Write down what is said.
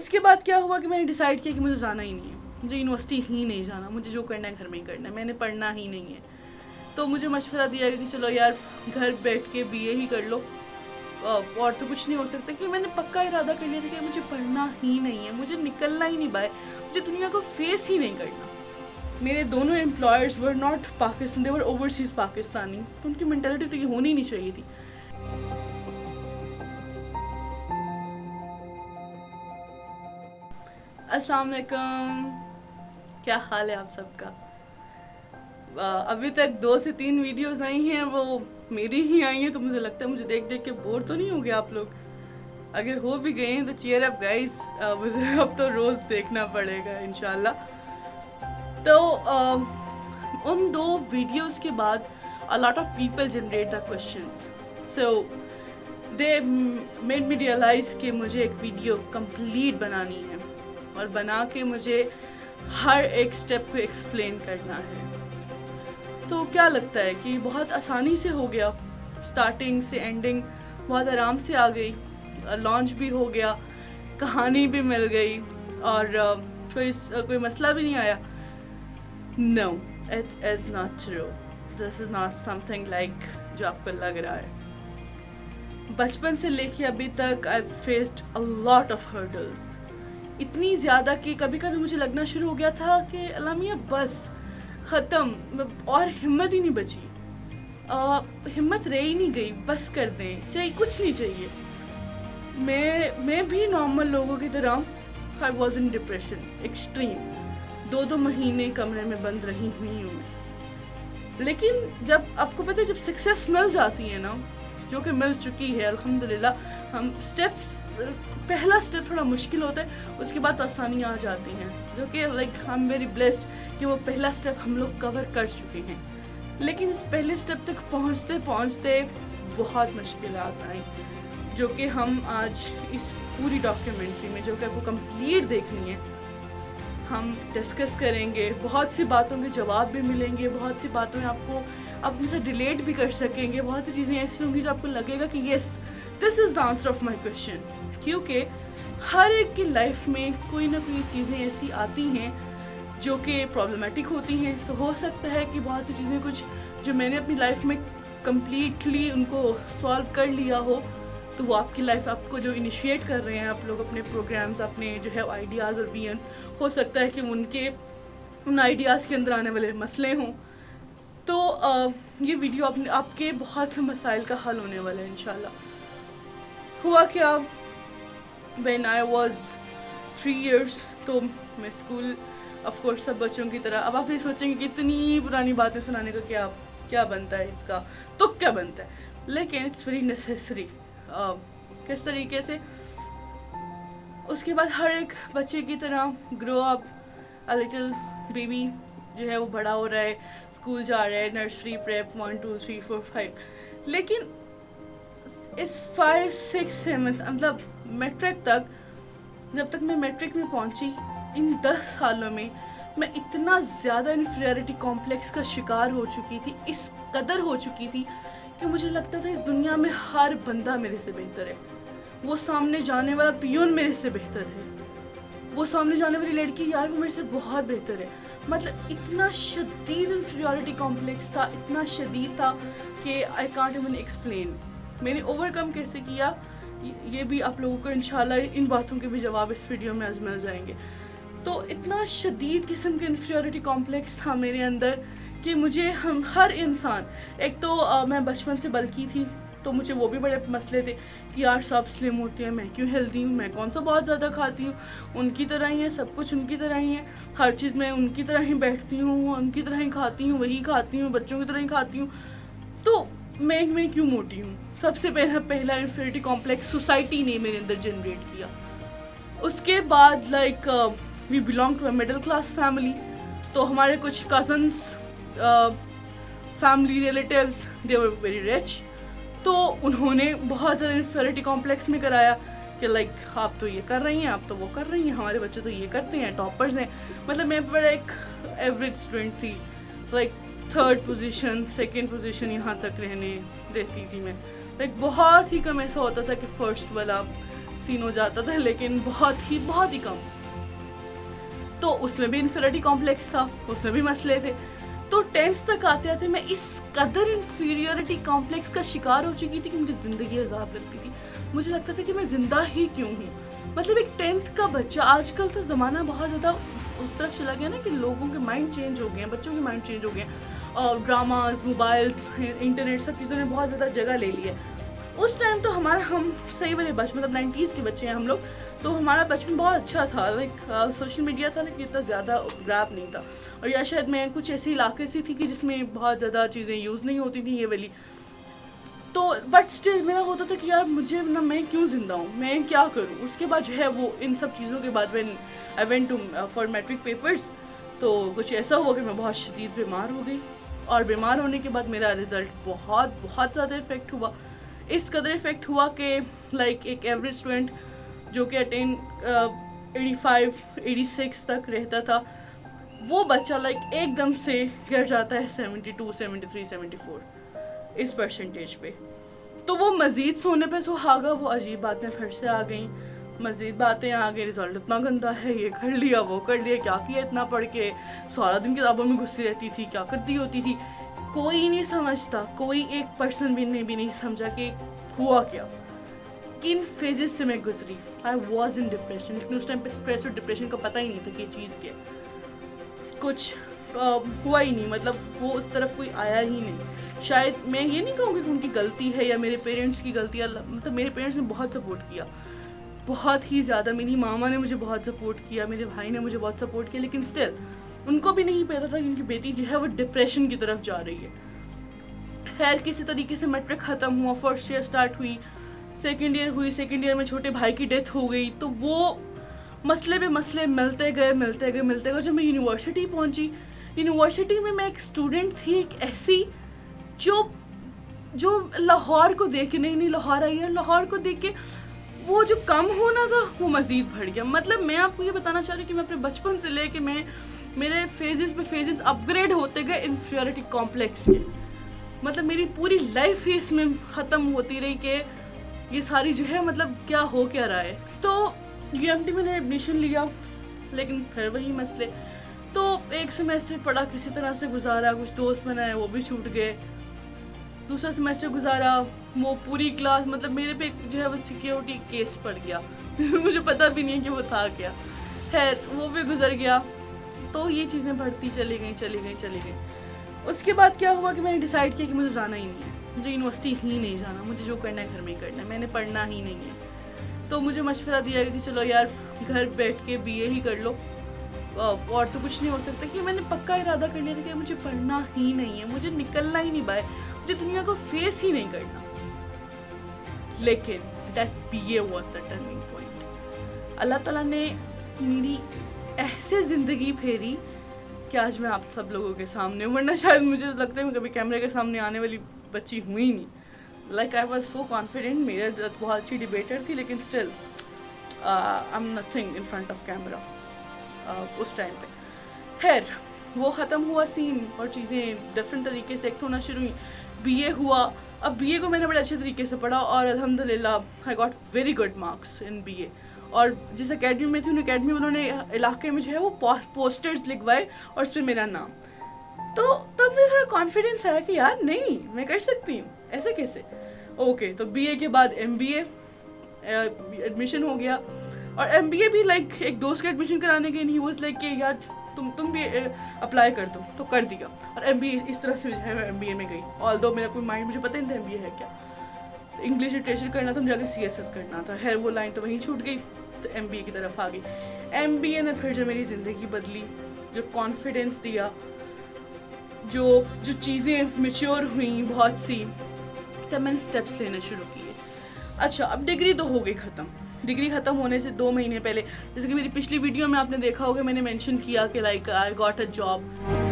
اس کے بعد کیا ہوا کہ میں نے ڈیسائیڈ کیا کہ مجھے جانا ہی نہیں ہے, مجھے یونیورسٹی ہی نہیں جانا, مجھے جو کرنا ہے گھر میں ہی کرنا ہے, میں نے پڑھنا ہی نہیں ہے. تو مجھے مشورہ دیا کہ چلو یار گھر بیٹھ کے BA ہی کر لو, اور تو کچھ نہیں ہو سکتا. کہ میں نے پکا ارادہ کر لیا تھا کہ مجھے پڑھنا ہی نہیں ہے, مجھے نکلنا ہی نہیں باہر, مجھے دنیا کو فیس ہی نہیں کرنا. میرے دونوں employers were not Pakistan, they were overseas Pakistani, تو ان کی مینٹلٹی تو یہ ہونی نہیں چاہیے تھی. السلام علیکم, کیا حال ہے آپ سب کا؟ ابھی تک 2 سے 3 ویڈیوز آئی ہیں, وہ میری ہی آئی ہیں, تو مجھے لگتا ہے مجھے دیکھ دیکھ کے بور تو نہیں ہو گیا آپ لوگ. اگر ہو بھی گئے ہیں تو چیئر اپ گائز, مجھے اب تو روز دیکھنا پڑے گا انشاءاللہ. تو ان 2 ویڈیوز کے بعد a lot of people generate the questions, so they made me realize کہ مجھے ایک ویڈیو کمپلیٹ بنانی ہے, اور بنا کے مجھے ہر ایک سٹیپ کو ایکسپلین کرنا ہے. تو کیا لگتا ہے کہ بہت آسانی سے ہو گیا, سٹارٹنگ سے اینڈنگ بہت آرام سے آ گئی, لانچ بھی ہو گیا, کہانی بھی مل گئی, اور کوئی مسئلہ بھی نہیں آیا. No, it is not true. This is not something like جو آپ کو لگ رہا ہے. بچپن سے لے کے ابھی تک I've faced a lot of hurdles. اتنی زیادہ کہ کبھی کبھی مجھے لگنا شروع ہو گیا تھا کہ الامیہ بس ختم, اور ہمت ہی نہیں بچی, ہمت رہ ہی نہیں گئی, بس کر دیں, چاہیے کچھ نہیں چاہیے. میں بھی نارمل لوگوں کی طرح I was in depression, extreme. 2 مہینے کمرے میں بند رہی ہوئی ہوں میں. لیکن جب آپ کو پتہ ہے جب سکسیس مل جاتی ہے نا, جو کہ مل چکی ہے الحمدللہ, ہم سٹیپس, پہلا سٹیپ تھوڑا مشکل ہوتا ہے, اس کے بعد آسانیاں آ جاتی ہیں, جو کہ like I am very blessed کہ وہ پہلا سٹیپ ہم لوگ کور کر چکے ہیں. لیکن اس پہلے سٹیپ تک پہنچتے پہنچتے بہت مشکلات آئیں, جو کہ ہم آج اس پوری ڈاکیومنٹری میں, جو کہ آپ کو کمپلیٹ دیکھنی ہے, ہم ڈسکس کریں گے. بہت سی باتوں کے جواب بھی ملیں گے, بہت سی باتوں میں آپ کو اپنے سے ریلیٹ بھی کر سکیں گے, بہت سی چیزیں ایسی ہوں گی جو آپ کو لگے گا کہ yes this is the answer of my question. کیونکہ ہر ایک کی لائف میں کوئی نہ کوئی چیزیں ایسی آتی ہیں جو کہ پرابلمیٹک ہوتی ہیں. تو ہو سکتا ہے کہ بہت سی چیزیں کچھ جو میں نے اپنی لائف میں کمپلیٹلی ان کو سالو کر لیا ہو, تو وہ آپ کی لائف, آپ کو جو انیشیٹ کر رہے ہیں آپ لوگ اپنے پروگرامز, اپنے جو ہے آئیڈیاز اور ویژنز, ہو سکتا ہے کہ ان آئیڈیاز کے اندر آنے والے مسئلے ہوں. تو یہ ویڈیو آپ کے بہت سے مسائل کا حل ہونے والا ہے انشاءاللہ. ہوا کیا, when I was 3 years, تو میں اسکول آف کورس سب بچوں کی طرح. اب آپ یہ سوچیں گے کہ اتنی پرانی باتیں سنانے کا کیا بنتا ہے, اس کا تو کیا بنتا ہے, لیکن اٹس ویری نیسیسری. کس طریقے سے, اس کے بعد ہر ایک بچے کی طرح گرو اپ, a little baby جو ہے وہ بڑا ہو رہا ہے, اسکول جا رہا ہے, نرسری, پریپ 1 2 3 4 5. لیکن اس 5 6 7 مطلب میٹرک تک, جب تک میں میٹرک میں پہنچی, ان 10 سالوں میں میں اتنا زیادہ انفیریورٹی کمپلیکس کا شکار ہو چکی تھی, اس قدر ہو چکی تھی کہ مجھے لگتا تھا اس دنیا میں ہر بندہ میرے سے بہتر ہے. وہ سامنے جانے والا پیون میرے سے بہتر ہے, وہ سامنے جانے والی لڑکی یار وہ میرے سے بہت بہتر ہے. مطلب اتنا شدید انفیریورٹی کمپلیکس تھا, اتنا شدید تھا کہ آئی کانٹ ایون ایکسپلین. میں نے اوور کم کیسے کیا, یہ بھی آپ لوگوں کو انشاءاللہ ان باتوں کے بھی جواب اس ویڈیو میں آج مل جائیں گے. تو اتنا شدید قسم کے انفیریورٹی کمپلیکس تھا میرے اندر کہ مجھے ہر انسان, ایک تو میں بچپن سے بلکی تھی, تو مجھے وہ بھی بڑے مسئلے تھے کہ یار سب سلم ہوتے ہیں, میں کیوں ہیلدی ہوں, میں کون سا بہت زیادہ کھاتی ہوں, ان کی طرح ہی ہے سب کچھ, ان کی طرح ہی ہے ہر چیز, میں ان کی طرح ہی بیٹھتی ہوں, ان کی طرح ہی کھاتی ہوں, وہی کھاتی ہوں, بچوں کی طرح ہی کھاتی ہوں, تو میں کیوں موٹی ہوں. سب سے پہلا انفیریورٹی کمپلیکس سوسائٹی نے میرے اندر جنریٹ کیا. اس کے بعد like we belong to a middle class family, تو ہمارے کچھ cousins, family relatives, they were very rich, تو انہوں نے بہت زیادہ انفیریورٹی کمپلیکس میں کرایا کہ لائک آپ تو یہ کر رہی ہیں, آپ تو وہ کر رہی ہیں, ہمارے بچے تو یہ کرتے ہیں, ٹاپرز ہیں. مطلب میں پر ایک ایوریج اسٹوڈنٹ تھی, like 3rd position 2nd position یہاں تک رہتی تھی میں. لائک بہت ہی کم ایسا ہوتا تھا کہ 1st والا सीन हो जाता था, लेकिन बहुत ही कम। तो उसमें भी इन्फीरियरिटी कॉम्प्लेक्स था, उसमें भी मसले थे। तो 10th तक आते आते मैं इस कदर इन्फीरियरिटी कॉम्प्लेक्स का शिकार हो चुकी थी कि मुझे ज़िंदगी अजाब लगती थी। मुझे लगता था कि मैं ज़िंदा ही क्यों हूँ। मतलब एक 10th का बच्चा, आजकल तो ज़माना बहुत ज़्यादा उस तरफ चला गया ना कि लोगों के माइंड चेंज हो गए हैं, बच्चों के माइंड चेंज हो गए हैं, और ड्रामाज, मोबाइल्स, इंटरनेट, सब चीज़ों ने बहुत ज़्यादा जगह ले ली है। उस टाइम तो हम सही वाले बचपन, मतलब 90s के बच्चे हैं हम लोग, तो हमारा बचपन बहुत अच्छा था। लाइक सोशल मीडिया था लेकिन इतना ज़्यादा ग्रैप नहीं था, और या शायद मैं कुछ ऐसे इलाके से थी कि जिसमें बहुत ज़्यादा चीज़ें यूज़ नहीं होती थी ये वाली। तो बट स्टिल मेरा होता था कि यार मुझे ना, मैं क्यों ज़िंदा हूँ, मैं क्या करूँ। उसके बाद जो है वो इन सब चीज़ों के बाद when I went to for matric papers, तो कुछ ऐसा हुआ कि मैं बहुत शदीद बीमार हो गई, और बीमार होने के बाद मेरा रिज़ल्ट बहुत ज़्यादा इफ़ेक्ट हुआ। इस कदर इफ़ेक्ट हुआ कि लाइक एक एवरेज स्टूडेंट जो कि अटेन 85-86 तक रहता था, वो बच्चा लाइक एकदम से गिर जाता है 72, 73, 74 इस परसेंटेज पे। तो वो मज़ीद सोने पे सुहागा, वो अजीब बातें फिर से आ गई, मज़ीद बातें आ गई, रिज़ल्ट इतना गंदा है, ये कर लिया, वो कर लिया, क्या किया इतना पढ़ के, सारा दिन किताबों में घुसी रहती थी, क्या करती होती थी। कोई नहीं समझता, कोई एक पर्सन भी नहीं समझा कि हुआ क्या, किन फेजेस से मैं गुजरी। आई वॉज इन डिप्रेशन, लेकिन उस टाइम पे स्ट्रेस और डिप्रेशन का पता ही नहीं था कि ये चीज़ क्या, कुछ हुआ ही नहीं, मतलब वो उस तरफ कोई आया ही नहीं। शायद मैं ये नहीं कहूँगी कि उनकी गलती है या मेरे पेरेंट्स की गलती है, मतलब मेरे पेरेंट्स ने बहुत सपोर्ट किया, बहुत ही ज़्यादा। मेरी मामा ने मुझे बहुत सपोर्ट किया, मेरे भाई ने मुझे बहुत सपोर्ट किया, लेकिन स्टिल उनको भी नहीं पता था कि उनकी बेटी जो है वो डिप्रेशन की तरफ जा रही है। खैर किसी तरीके से मैट्रिक ख़त्म हुआ, फर्स्ट ईयर स्टार्ट हुई, सेकेंड ईयर हुई, सेकेंड ईयर में छोटे भाई की डेथ हो गई, तो वो मसले पे मसले मिलते गए। जब मैं यूनिवर्सिटी पहुंची, यूनिवर्सिटी में मैं एक स्टूडेंट थी, एक ऐसी जो लाहौर को देख के, नहीं लाहौर आई है, लाहौर को देख के वो जो कम होना था वो मज़ीद बढ़ गया। मतलब मैं आपको ये बताना चाह रही हूँ कि मैं अपने बचपन से लेके मेरे फेजेस पे फेजेस अपग्रेड होते गए इन्फीरियरिटी कॉम्प्लेक्स के। मतलब मेरी पूरी लाइफ ही इसमें ख़त्म होती रही कि ये सारी जो है मतलब क्या हो क्या रहा है। तो UMT में एडमिशन लिया, लेकिन फिर वही मसले। तो एक सेमेस्टर पढ़ा, किसी तरह से गुजारा, कुछ दोस्त बनाए वो भी छूट गए। दूसरा सेमेस्टर गुजारा, वो पूरी क्लास, मतलब मेरे पे जो है वो सिक्योरिटी केस पड़ गया मुझे पता भी नहीं कि वो था क्या। खैर वो भी गुजर गया। तो ये चीज़ें बढ़ती चली गई। उसके बाद क्या हुआ कि मैंने डिसाइड किया कि मुझे जाना ही नहीं है, मुझे यूनिवर्सिटी ही नहीं जाना, मुझे जो करना है घर में ही करना है, मैंने पढ़ना ही नहीं है। तो मुझे मशवरा दिया गया कि चलो यार घर बैठ के BA ही कर लो, और तो कुछ नहीं हो सकता। कि मैंने पक्का इरादा कर लिया था कि मुझे पढ़ना ही नहीं है, मुझे निकलना ही नहीं बाहर, मुझे दुनिया को फेस ही नहीं करना। लेकिन that BA was the turning point. Allah ताला ने मेरी ऐसे ज़िंदगी फेरी कि आज मैं आप सब लोगों के सामने, वरना शायद मुझे लगता है मैं कभी कैमरे के सामने आने वाली बच्ची हुई ही नहीं। Like I was so confident, मेरा बहुत अच्छी डिबेटर थी, लेकिन still I am nothing in front of camera उस टाइम पे। खैर वो ख़त्म हुआ सीन, और चीज़ें डिफरेंट तरीके से एक्ट होना शुरू हुई। BA हुआ। अब BA को मैंने बड़े अच्छे तरीके से पढ़ा, और अल्हम्दुलिल्लाह I got very good marks in BA। और जिस अकेडमी में थी, उन अकेडमी में उन्होंने इलाके में जो है वो पोस्टर्स लिखवाए और उस पर मेरा नाम। तो तब मुझे थोड़ा कॉन्फिडेंस आया कि यार नहीं, मैं कर सकती हूँ, ऐसे कैसे। ओके, तो BA के बाद MBA एडमिशन हो गया, और MBA भी लाइक एक दोस्त का एडमिशन कराने के नहीं, वो लाइक कि यार तुम भी अप्लाई कर दो, तो कर दिया। और MBA इस तरह से जो है मैं MBA में गई, ऑल्दो मेरा कोई माइंड, मुझे पता नहीं था MBA है क्या। इंग्लिश लिटरेचर करना था, मुझे आगे CSS करना था। खैर वो लाइन तो वहीं छूट गई, तो MBA की तरफ आ गई। MBA ने फिर जो मेरी ज़िंदगी बदली, जो कॉन्फिडेंस दिया, जो चीज़ें मैच्योर हुई बहुत सी, तब मैंने स्टेप्स लेने शुरू किए। अच्छा, अब डिग्री तो हो गई ख़त्म। डिग्री ख़त्म होने से 2 महीने पहले, जैसे कि मेरी पिछली वीडियो में आपने देखा होगा, मैंने मेंशन किया कि like I got a job.